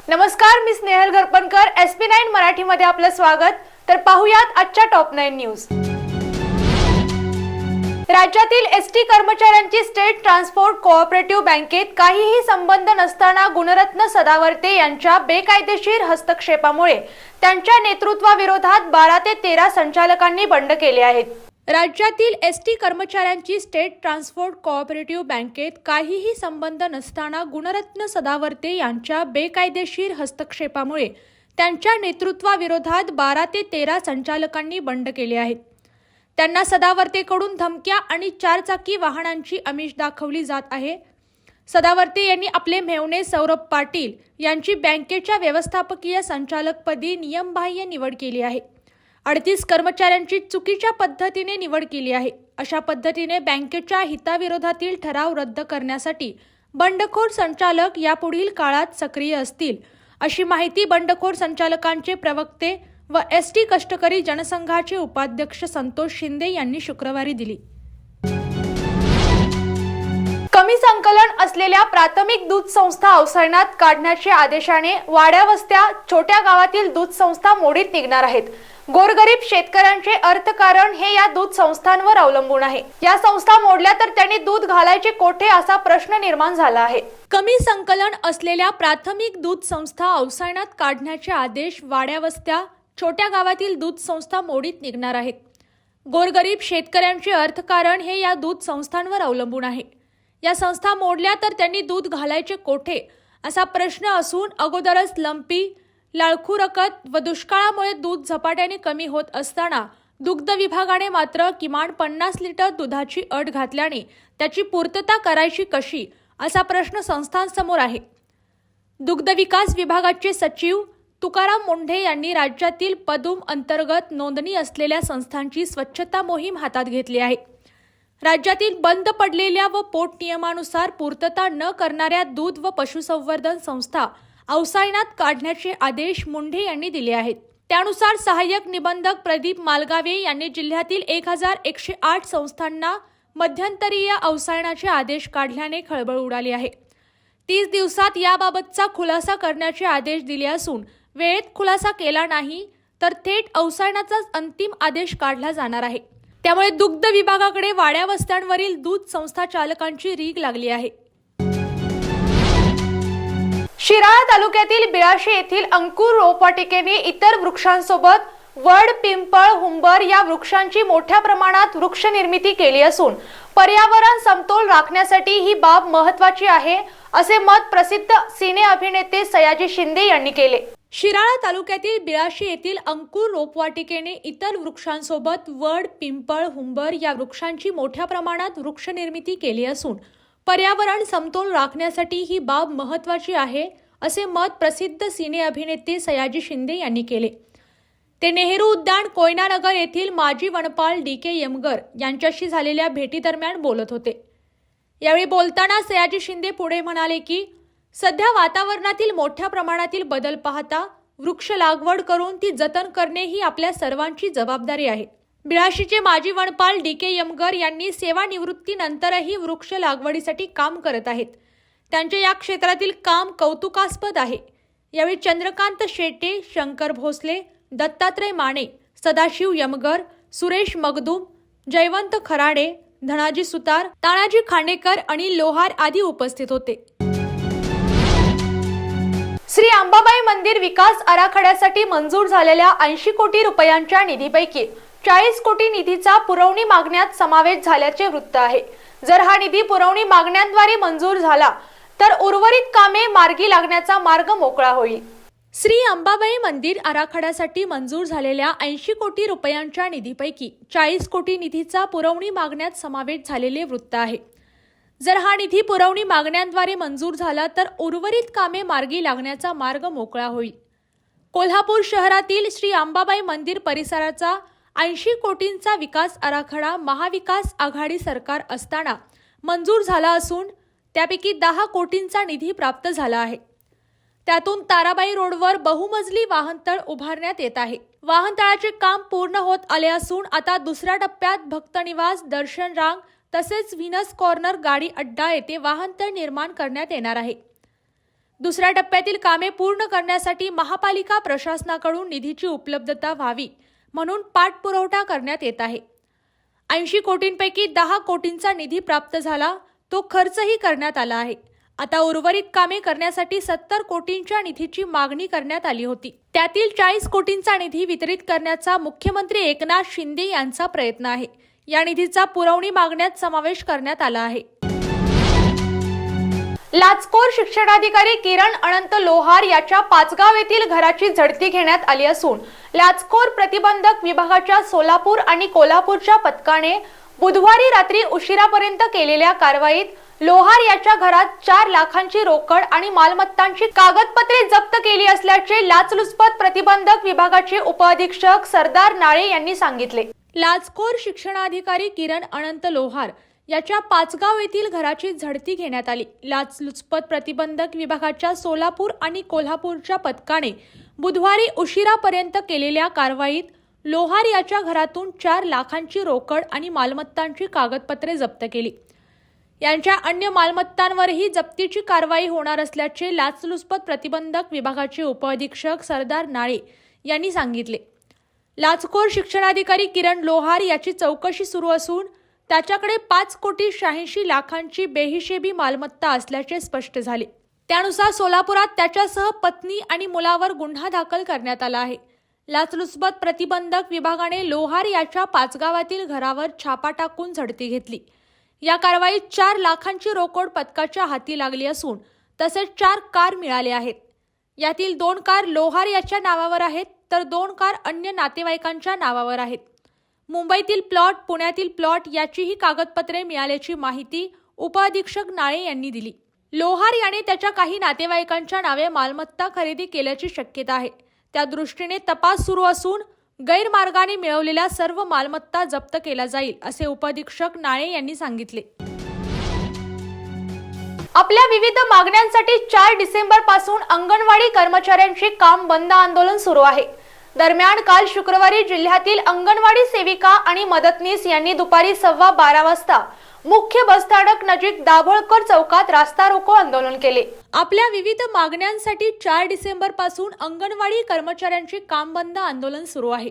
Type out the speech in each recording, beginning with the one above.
नमस्कार, मी स्नेहल घरपणकर. SP9 मराठीमध्ये आपलं स्वागत. तर पाहूयात आजच्या टॉप 9 न्यूज. राज्यातील एसटी कर्मचाऱ्यांची स्टेट ट्रान्सपोर्ट कोऑपरेटिव्ह बँकेत काहीही संबंध नसताना गुणरत्न सदावर्ते यांच्या बेकायदेशीर हस्तक्षेपामुळे त्यांच्या नेतृत्वाविरोधात 12 ते 13 संचालकांनी बंड केले आहेत. राज्यातील एसटी कर्मचाऱ्यांची स्टेट ट्रान्सपोर्ट कोऑपरेटिव्ह बँकेत काहीही संबंध नसताना गुणरत्न सदावर्ते यांच्या बेकायदेशीर हस्तक्षेपामुळे त्यांच्या नेतृत्वाविरोधात 12 ते 13 संचालकांनी बंड केले आहेत. त्यांना सदावर्तेकडून धमक्या आणि 4 चाकी वाहनांची आमिष दाखवली जात आहे. सदावर्ते यांनी आपले मेव्हणे सौरभ पाटील यांची बँकेच्या व्यवस्थापकीय संचालकपदी नियमबाह्य निवड केली आहे. 38 कर्मचाऱ्यांची चुकीच्या पद्धतीने निवड केली आहे. अशा पद्धतीने बँकेच्या हिताविरोधातील ठराव रद्द करण्यासाठी बंडखोर संचालक यापुढील काळात सक्रिय असतील, अशी माहिती बंडखोर संचालकांचे प्रवक्ते व एसटी कष्टकरी जनसंघाचे उपाध्यक्ष संतोष शिंदे यांनी शुक्रवारी दिली. कमी संकलन असलेल्या प्राथमिक दूध संस्था अवसायनात काढण्याच्या आदेशाने वाड्या वस्त्या छोट्या गावातील दूध संस्था मोडीत निघणार आहेत. गोरगरीब शेतकऱ्यांचे अर्थकारण हे या दूध संस्थांवर अवलंबून आहे. या संस्था मोडल्या तर त्यांनी दूध घालायचे कोठे असा प्रश्न निर्माण झाला आहे. कमी संकलन असलेल्या प्राथमिक दूध संस्था अवसायनात काढण्याचे आदेश वाड्या वस्त्या छोट्या गावातील दूध संस्था मोडीत निघणार आहेत. गोरगरीब शेतकऱ्यांचे अर्थकारण हे या दूध संस्थांवर अवलंबून आहे. या संस्था मोडल्या तर त्यांनी दूध घालायचे कोठे असा प्रश्न असून अगोदरच लंपी, लाळखुरकत व दुष्काळामुळे दूध झपाट्याने कमी होत असताना दुग्ध विभागाने मात्र किमान 50 लिटर दुधाची अट घातल्याने त्याची पूर्तता करायची कशी असा प्रश्न संस्थांसमोर आहे. दुग्ध विकास विभागाचे सचिव तुकाराम मुंढे यांनी राज्यातील पदुम अंतर्गत नोंदणी असलेल्या संस्थांची स्वच्छता मोहीम हातात घेतली आहे. राज्यातील बंद पडलेल्या व पोट नियमानुसार पूर्तता न करणाऱ्या दूध व पशुसंवर्धन संस्था अवसायनात काढण्याचे आदेश मुंढे यांनी दिले आहेत. त्यानुसार सहाय्यक निबंधक प्रदीप मालगावे यांनी जिल्ह्यातील 1108 संस्थांना मध्यंतरीय अवसायनाचे आदेश काढल्याने खळबळ उडाली आहे. 30 दिवसात याबाबतचा खुलासा करण्याचे आदेश दिले असून वेळेत खुलासा केला नाही तर थेट अवसायनाचाच अंतिम आदेश काढला जाणार आहे. त्यामुळे दुग्ध विभागाकडे वाड्या वस्त्यांवरील दूध संस्था चालकांची रीघ लागली आहे. शिराळा तालुक्यातील बिळाशी येथील अंकुर रोपवाटिकेने इतर वृक्षांसोबत वड, पिंपळ, हुंबर या वृक्षांची मोठ्या प्रमाणात वृक्ष निर्मिती केली असून पर्यावरण समतोल राखण्यासाठी ही बाब महत्त्वाची आहे, असे मत प्रसिद्ध सिने अभिनेते सयाजी शिंदे यांनी केले. शिराळा तालुक्यातील बिळाशी येथील अंकुर रोपवाटिकेने इतर वृक्षांसोबत वड, पिंपळ, हुंबर या वृक्षांची मोठ्या प्रमाणात वृक्ष निर्मिती केली असून पर्यावरण समतोल राखण्यासाठी ही बाब महत्त्वाची आहे, असे मत प्रसिद्ध सिने अभिनेते सयाजी शिंदे यांनी केले. ते नेहरू उद्यान, कोयनानगर येथील माजी वनपाल DK यमगर यांच्याशी झालेल्या भेटीदरम्यान बोलत होते. यावेळी बोलताना सयाजी शिंदे पुढे म्हणाले की सध्या वातावरणातील मोठ्या प्रमाणातील बदल पाहता वृक्ष लागवड करून ती जतन करणे ही आपल्या सर्वांची जबाबदारी आहे. बिळाशीचे माजी वनपाल DK यमगर यांनी सेवानिवृत्तीनंतरही वृक्ष लागवडीसाठी काम करत आहेत. त्यांचे या क्षेत्रातील काम कौतुकास्पद आहे. यावेळी चंद्रकांत शेटे, शंकर भोसले, दत्तात्रय माने, सदाशिव यमगर, सुरेश मगदूम, जयवंत खराडे, धनाजी सुतार, तानाजी खांडेकर आणि लोहार आदी उपस्थित होते. श्री अंबाबाई मंदिर विकास आराखड्यासाठी मंजूर झालेल्या 80 कोटी रुपयांच्या निधीपैकी 40 कोटी निधीचा पुरवणी मागण्यात समावेश झाल्याचे वृत्त आहे. जर हा निधी पुरवणी मागण्यांद्वारे मंजूर झाला तर उर्वरित कामे मार्गी लागण्याचा मार्ग मोकळा होईल. श्री अंबाबाई मंदिर आराखड्यासाठी मंजूर झालेल्या 80 कोटी रुपयांच्या निधीपैकी 40 कोटी निधीचा पुरवणी मागण्यात समावेश झालेले वृत्त आहे. जर हा निधी पुरवणी मागण्यांद्वारे मंजूर झाला तर उर्वरित कामे मार्गी लागण्याचा मार्ग मोकळा होईल. कोल्हापूर शहरातील श्री अंबाबाई मंदिर परिसराचा 80 कोटींचा विकास आराखडा महाविकास आघाडी सरकार असताना मंजूर झाला असून त्यापैकी 10 कोटींचा निधी प्राप्त झाला आहे. त्यातून ताराबाई रोडवर बहुमजली वाहनतळ उभारण्यात येत आहे. वाहनतळाचे काम पूर्ण होत आले असून आता दुसऱ्या टप्प्यात भक्तनिवास, दर्शन रांग तसेच व्हीनस कॉर्नर गाडी अड्डा येथे वाहनतळ निर्माण करण्यात येणार आहे. दुसऱ्या टप्प्यातील कामे पूर्ण करण्यासाठी महापालिका प्रशासनाकडून निधीची उपलब्धता व्हावी म्हणून पाठपुरावा करण्यात येत आहे. 80 कोटींपैकी 10 कोटींचा निधी प्राप्त झाला, तो खर्चही करण्यात आला आहे. आता उर्वरित कामे करण्यासाठी 70 कोटींच्या निधीची मागणी करण्यात आली होती. त्यातील 40 कोटींचा निधी वितरित करण्याचा मुख्यमंत्री एकनाथ शिंदे यांचा प्रयत्न आहे. या निधीचा पुरवणी मागण्यात समावेश करण्यात आला आहे. लाचखोर शिक्षणाधिकारी किरण अनंत लोहार याच्या पाचगाव येथील घराची झडती घेण्यात आली असून लाचखोर प्रतिबंधक विभागाच्या सोलापूर आणि कोल्हापूरच्या पथकाने बुधवारी रात्री उशिरापर्यंत केलेल्या कारवाईत लोहार याच्या घरात 4 लाखांची रोकड आणि मालमत्तांची कागदपत्रे जप्त केली असल्याचे लाचलुचपत प्रतिबंधक विभागाचे उपअधीक्षक सरदार नाळे यांनी सांगितले. लाचखोर शिक्षणाधिकारी किरण अनंत लोहार याच्या पाचगाव येथील घराची झडती घेण्यात आली. लाचलुचपत प्रतिबंधक विभागाच्या सोलापूर आणि कोल्हापूरच्या पथकाने बुधवारी उशिरापर्यंत केलेल्या कारवाईत लोहार याच्या घरातून 4 लाखांची रोकड आणि मालमत्तांची कागदपत्रे जप्त केली. यांच्या अन्य मालमत्तांवरही जप्तीची कारवाई होणार असल्याचे लाचलुचपत प्रतिबंधक विभागाचे उपअधीक्षक सरदार नाळे यांनी सांगितले. लाचखोर शिक्षणाधिकारी किरण लोहार याची चौकशी सुरू असून त्याच्याकडे 5,86,00,000 बेहिशेबी मालमत्ता असल्याचे स्पष्ट झाले. त्यानुसार सोलापुरात त्याच्यासह पत्नी आणि मुलावर गुन्हा दाखल करण्यात आला आहे. लाचलुचपत प्रतिबंधक विभागाने लोहार याच्या पाचगावातील घरावर छापा टाकून झडती घेतली. या कारवाईत 4 लाखांची रोकड पथकाच्या हाती लागली असून तसेच 4 कार मिळाले आहेत. यातील 2 कार लोहार याच्या नावावर आहेत तर 2 कार अन्य नातेवाईकांच्या नावावर आहेत. मुंबईतील प्लॉट, पुण्यातील प्लॉट याचीही कागदपत्रे मिळाल्याची माहिती उपअधीक्षक नाळे यांनी दिली. लोहार याने त्याच्या काही नातेवाईकांच्या नावे मालमत्ता खरेदी केल्याची शक्यता आहे. त्या दृष्टीने तपास सुरू असून गैरमार्गाने मिळवलेल्या सर्व मालमत्ता जप्त केला जाईल असे उपअधीक्षक नाळे यांनी सांगितले. आपल्या विविध मागण्यांसाठी 4 डिसेंबर पासून अंगणवाडी कर्मचाऱ्यांचे काम बंद आंदोलन सुरू आहे. दरम्यान काल शुक्रवारी जिल्ह्यातील अंगणवाडी सेविका आणि मदतनीस यांनी दुपारी 12:15 वाजता मुख्य बसस्थानक नजीक दाभोळकर चौकात रास्ता रोको आंदोलन केले. आपल्या विविध मागण्यांसाठी 4 डिसेंबर पासून अंगणवाडी कर्मचाऱ्यांचे काम बंद आंदोलन सुरू आहे.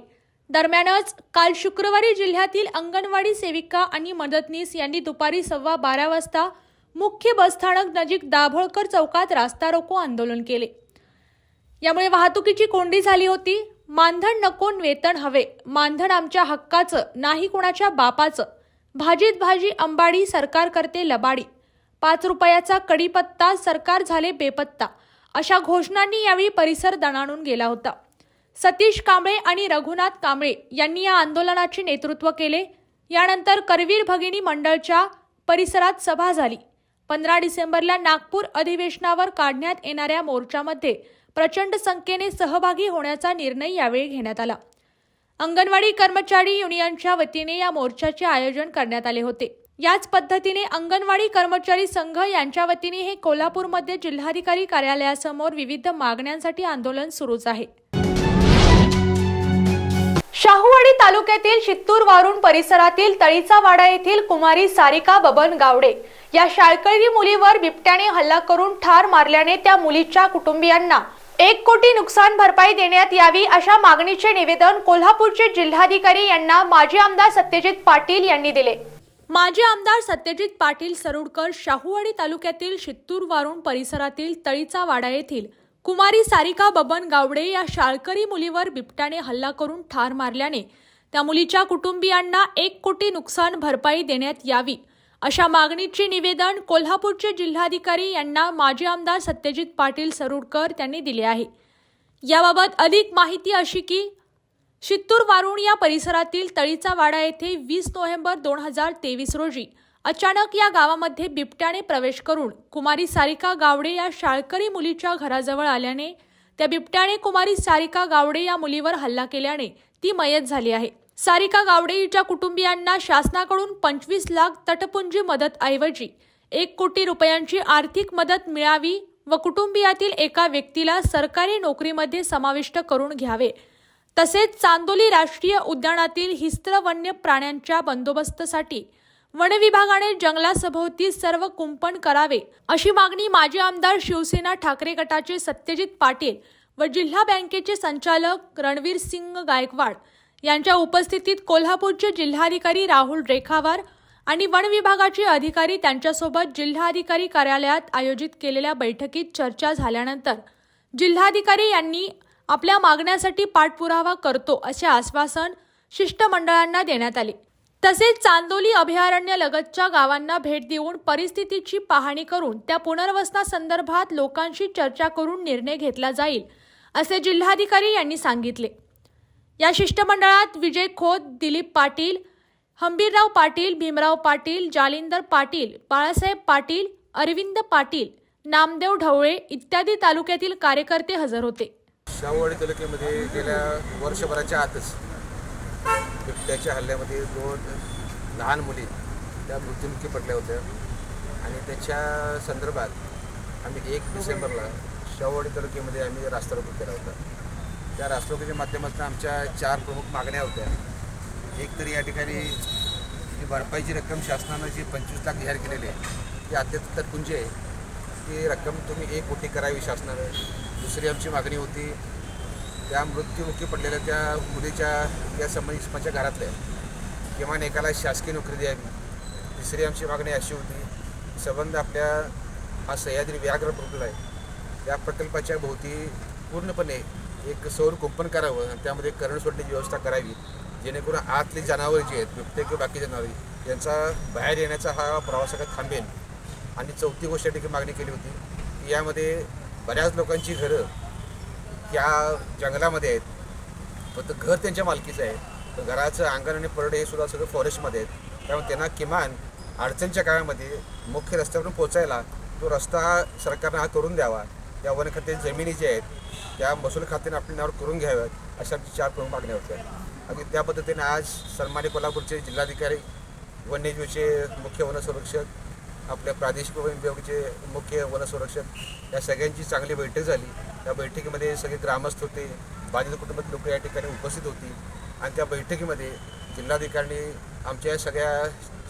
दरम्यानच काल शुक्रवारी जिल्ह्यातील अंगणवाडी सेविका आणि मदतनीस यांनी दुपारी 12:15 वाजता मुख्य बसस्थानक नजीक दाभोळकर चौकात रास्ता रोको आंदोलन केले. यामुळे वाहतुकीची कोंडी झाली होती. मानधन नको, वेतन हवे, मानधन आमच्या हक्काचं, नाही कोणाच्या बापाचं, भाजीत भाजी अंबाडी, सरकार करते लबाडी, 5 रुपयाचा कडीपत्ता, सरकार झाले बेपत्ता अशा घोषणांनी यावेळी परिसर दणाणून गेला होता. सतीश कांबळे आणि रघुनाथ कांबळे यांनी या आंदोलनाचे नेतृत्व केले. यानंतर करवीर भगिनी मंडळच्या परिसरात सभा झाली. 15 डिसेंबरला नागपूर अधिवेशनावर काढण्यात येणाऱ्या मोर्चामध्ये प्रचंड संख्येने सहभागी होण्याचा निर्णय यावेळी घेण्यात आला. अंगणवाडी कर्मचारी युनियनच्या वतीने या मोर्चाचे आयोजन करण्यात आले होते. याच पद्धतीने अंगणवाडी कर्मचारी संघ यांच्या वतीने हे कोल्हापूरमध्ये जिल्हाधिकारी कार्यालयासमोर विविध मागण्यांसाठी आंदोलन सुरूच आहे. शाहूवाडी तालुक्यातील शित्तूर वारुण परिसरातील तळीचा वाडा येथील कुमारी सारिका बबन गावडे या शाळकरी मुलीवर बिबट्याने हल्ला करून ठार मारल्याने त्या मुलीच्या कुटुंबियांना 1 कोटी नुकसान भरपाई देण्यात यावी अशा मागणीचे निवेदन कोल्हापूरचे जिल्हाधिकारी यांना माजी आमदार सत्यजित पाटील यांनी दिले. माजी आमदार सत्यजित पाटील सरुडकर शाहूवाडी तालुक्यातील शित्तूर वारुण परिसरातील तळीचा वाडा येथील कुमारी सारिका बबन गावडे या शाळकरी मुलीवर बिबट्याने हल्ला करून ठार मारल्याने त्या मुलीच्या कुटुंबियांना 1 कोटी नुकसान भरपाई देण्यात यावी अशा मागणीचे निवेदन कोल्हापूरचे जिल्हाधिकारी यांना माजी आमदार सत्यजित पाटील सरुडकर त्यांनी दिले आहे. याबाबत अधिक माहिती अशी की शित्तूर वारुण या परिसरातील तळीचा वाडा येथे 20 नोव्हेंबर 2023 रोजी अचानक या गावामध्ये बिबट्याने प्रवेश करून कुमारी सारिका गावडे या शाळकरी मुलीच्या घराजवळ आल्याने त्या बिबट्याने कुमारी सारिका गावडे या मुलीवर हल्ला केल्याने ती मयत झाली आहे. सारिका गावडे हिच्या कुटुंबियांना शासनाकडून 25 लाख तटपुंजी मदतऐवजी 1 कोटी रुपयांची आर्थिक मदत मिळावी व कुटुंबियातील एका व्यक्तीला सरकारी नोकरीमध्ये समाविष्ट करून घ्यावे. तसेच चांदोली राष्ट्रीय उद्यानातील हिंस्त्र वन्य प्राण्यांच्या बंदोबस्तासाठी वन विभागाने जंगलासभोवती सर्व कुंपण करावे अशी मागणी माजी आमदार शिवसेना ठाकरे गटाचे सत्यजित पाटील व जिल्हा बँकेचे संचालक रणवीर सिंग गायकवाड यांच्या उपस्थितीत कोल्हापूरचे जिल्हाधिकारी राहुल रेखावार आणि वन विभागाचे अधिकारी त्यांच्यासोबत जिल्हाधिकारी कार्यालयात आयोजित केलेल्या बैठकीत चर्चा झाल्यानंतर जिल्हाधिकारी यांनी आपल्या मागण्यासाठी पाठपुरावा करतो असे आश्वासन शिष्टमंडळांना देण्यात आले। तसेच चांदोली अभयारण्य लगतच्या गावांना भेट देऊन परिस्थितीची पाहणी करून त्या पुनर्वसनासंदर्भात लोकांशी चर्चा करून निर्णय घेतला जाईल असे जिल्हाधिकारी यांनी सांगितले। या शिष्टमंडळात विजय खोत, दिलीप पाटील, हंबीरराव पाटील, भीमराव पाटील, जालिंदर पाटील, बाळासाहेब पाटील, अरविंद पाटील, नामदेव ढवळे इत्यादी तालुक्यातील कार्यकर्ते हजर होते। शाहूवाडी तालुक्यामध्ये गेल्या वर्षभराच्या आतच बिबट्याच्या हल्ल्यामध्ये 2 लहान मुली त्या मृत्युमुखी पडल्या होत्या आणि त्याच्या संदर्भात आम्ही 1 डिसेंबरला शाहूवाडी तालुक्यामध्ये आम्ही रास्ता रोको केला होता। त्या रास्ता रोकोच्या माध्यमातून आमच्या 4 प्रमुख मागण्या होत्या। एक तर या ठिकाणी जी भरपाईची रक्कम शासनानं जी 25 लाख जाहीर केलेली आहे ती अत्यंत तरतुंजी आहे, ती रक्कम तुम्ही 1 कोटी करावी शासनानं। दुसरी आमची मागणी होती त्या मृत्युमुखी पडलेल्या त्या मुलीच्या या संबंधितच्या घरातल्या किमान एकाला शासकीय नोकरी द्यावी। तिसरी आमची मागणी अशी होती संबंध आपल्या हा सह्याद्री व्याघ्र प्रकल्प आहे त्या प्रकल्पाच्या भोवती पूर्णपणे एक सौर कुंपण करावं आणि त्यामध्ये करण सोडण्याची व्यवस्था करावी जेणेकरून आतली जनावरं जी आहेत बिबटे किंवा बाकी जनावरे यांचा बाहेर येण्याचा हा प्रवासाकडे थांबेल। आणि चौथी गोष्ट या ठिकाणी मागणी केली होती की यामध्ये बऱ्याच लोकांची घरं या जंगलामध्ये आहेत, फक्त घर त्यांच्या मालकीचं आहे, तर घराचं अंगण आणि परडे हे सुद्धा सगळं फॉरेस्टमध्ये आहेत। त्यामुळे त्यांना किमान अडचणीच्या काळामध्ये मुख्य रस्त्यावरून पोचायला तो रस्ता सरकारनं हा करून द्यावा। या वन खात्याच्या जमिनी ज्या आहेत त्या महसूल खात्याने आपल्या नावावर करून घ्याव्यात अशा 4 प्रमुख मागण्या होत्या। आणि त्या पद्धतीने आज सन्मान्य कोल्हापूरचे जिल्हाधिकारी, वन्यजीवचे मुख्य वनसंरक्षक, आपल्या प्रादेशिक विभागाचे मुख्य वनसंरक्षक या सगळ्यांची चांगली बैठक झाली। त्या बैठकीमध्ये सगळे ग्रामस्थ होते, बाधित कुटुंबातील लोक या ठिकाणी उपस्थित होती आणि त्या बैठकीमध्ये जिल्हाधिकाऱ्यांनी आमच्या सगळ्या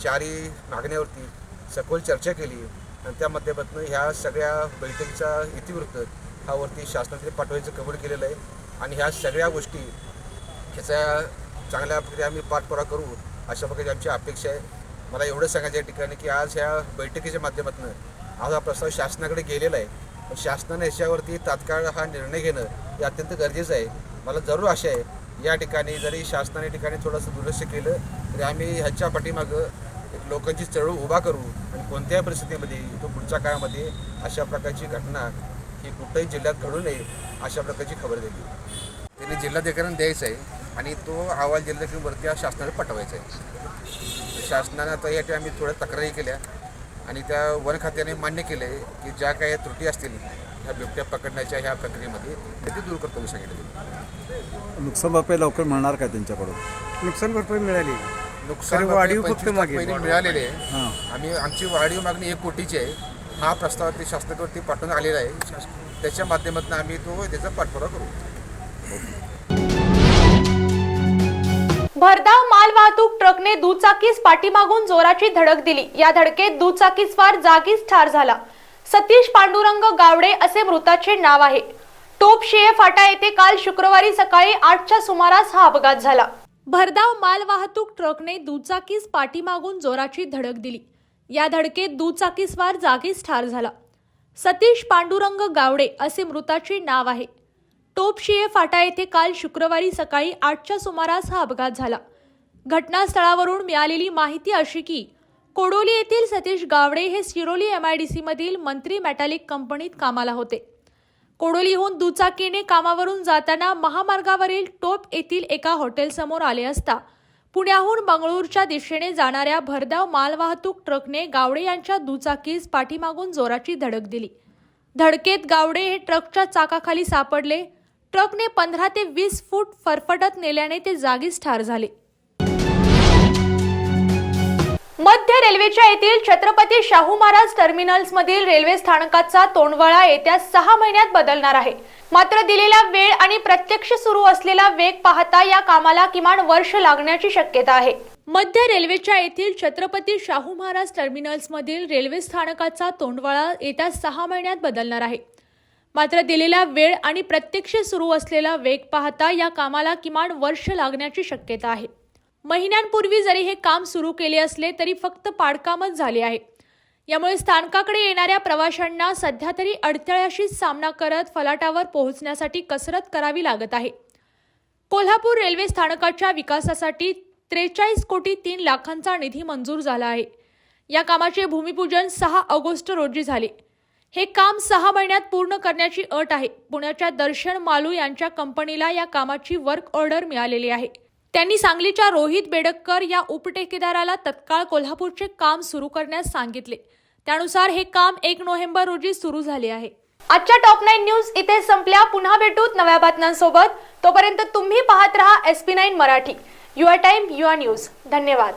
4ही मागण्यावरती सखोल चर्चा केली आणि त्या माध्यमातून ह्या सगळ्या बैठकीचा इतिवृत्त हा वरती शासनाकडे पाठवायचं कबूल केलेलं आहे आणि ह्या सगळ्या गोष्टी ह्याचा चांगल्या प्रकारे आम्ही पाठपुरावा करू अशा प्रकारची आमची अपेक्षा आहे। मला एवढं सांगायचं या ठिकाणी की आज ह्या बैठकीच्या माध्यमातून आज हा प्रस्ताव शासनाकडे गेलेला आहे, पण शासनाने याच्यावरती तात्काळ हा निर्णय घेणं हे अत्यंत गरजेचं आहे। मला जरूर आशा आहे या ठिकाणी जरी शासनाने ठिकाणी थोडंसं दुर्लक्ष केलं तरी आम्ही ह्याच्या पाठीमागं एक लोकांची चळवळ उभा करू आणि कोणत्याही परिस्थितीमध्ये तो पुढच्या काळामध्ये अशा प्रकारची घटना ही कुठल्याही जिल्ह्यात घडू नये अशा प्रकारची खबर दिली। त्यांनी जिल्हाधिकाऱ्यांना द्यायचं आहे आणि तो अहवाल जिल्हाधिकाऱ्यांवरती शासनाने पाठवायचा आहे। शासनानं आता यासाठी आम्ही थोड्या तक्रारी केल्या आणि त्या वन खात्याने मान्य केलं आहे की ज्या काही त्रुटी असतील ह्या बिबट्या पकडण्याच्या ह्या प्रक्रियेमध्ये ते दूर करतो म्हणून सांगितलं। नुकसान भरपाई लवकर मिळणार का त्यांच्याकडून? नुकसान भरपाई मिळाली, नुकसान वाढीव फक्त मिळालेले आहे। आमची वाढीव मागणी 1 कोटीची आहे। हा प्रस्ताव ते शासनावरती पाठवून आलेला आहे, त्याच्या माध्यमातून आम्ही त्याचा पाठपुरावा करू। भरधाव माल वाहतूक ट्रकने दुचाकीस पाठीमागून जोराची धडक दिली। या धडकेत दुचाकीस्वार जागीच ठार झाला। सतीश पांडुरंग गावडे असे मृताचे नाव आहे। टोपशेये फाटा येथे काल शुक्रवारी सकाळी 8च्या सुमारास हा अपघात झाला। भरधाव माल वाहतूक ट्रकने दुचाकीस पाठीमागून जोराची धडक दिली। या धडकेत दुचाकीस्वार जागीच ठार झाला। सतीश पांडुरंग गावडे असे मृताचे नाव आहे। टोपशेये फाटा येथे काल शुक्रवारी सकाळी 8च्या सुमारास हा अपघात झाला। घटनास्थळावरून मिळालेली माहिती अशी की कोडोली येथील सतीश गावडे हे सिरोली MIDC मधील मंत्री मेटॅलिक कंपनीत कामाला होते। कोडोलीहून दुचाकीने कामावरून जाताना महामार्गावरील टोप येथील एका हॉटेलसमोर आले असता पुण्याहून बंगळूरच्या दिशेने जाणाऱ्या भरधाव मालवाहतूक ट्रकने गावडे यांच्या दुचाकीस पाठीमागून जोराची धडक दिली। धडकेत गावडे हे ट्रकच्या चाकाखाली सापडले। ट्रकने 15 ते 20 फूट फरफटत नेल्याने ते जागीच ठार झाले। मध्य रेल्वेच्या येथील छत्रपती शाहू महाराज टर्मिनल्स मधील रेल्वे स्थानकाचा तोंडवळा येत्या 6 महिन्यात बदलणार आहे। मात्र दिलेला वेळ आणि प्रत्यक्ष सुरू असलेला वेग पाहता या कामाला किमान वर्ष लागण्याची शक्यता आहे। मध्य रेल्वेच्या येथील छत्रपती शाहू महाराज टर्मिनल्समधील रेल्वे स्थानकाचा तोंडवाळा येत्या 6 महिन्यात बदलणार आहे. मात्र दिलेला वेळ आणि प्रत्यक्ष सुरू असलेला वेग पाहता या कामाला किमान वर्ष लागण्याची शक्यता आहे. महिन्यांपूर्वी जरी हे काम सुरू केले असले तरी फक्त पाडकामच झाले आहे. यामुळे स्थानकाकडे येणाऱ्या प्रवाशांना सध्या तरी अडथळ्याशी सामना करत फलाटावर पोहोचण्यासाठी कसरत करावी लागत आहे. कोल्हापूर रेल्वे स्थानकाच्या विकासासाठी 43 कोटी 3 लाखांचा निधी मंजूर झाला आहे. या कामाचे भूमिपूजन 6 ऑगस्ट रोजी झाले. हे काम 6 महिन्यात पूर्ण करण्याची अट आहे. पुण्याच्या दर्शन मालू यांच्या कंपनीला या कामाची वर्क ऑर्डर मिळालेली आहे. त्यांनी सांगलीच्या रोहित बेडकर या उपठेकेदाराला तत्काळ कोल्हापूरचे काम सुरू करण्यास सांगितले. त्यानुसार हे काम 1 नोव्हेंबर रोजी सुरू झाले आहे. आजच्या टॉप 9 न्यूज इथे संपल्या. पुन्हा भेटूत नव्या बातम्यांसोबत. तोपर्यंत तुम्ही पाहत रहा SP9 Marathi. Your time your news. धन्यवाद.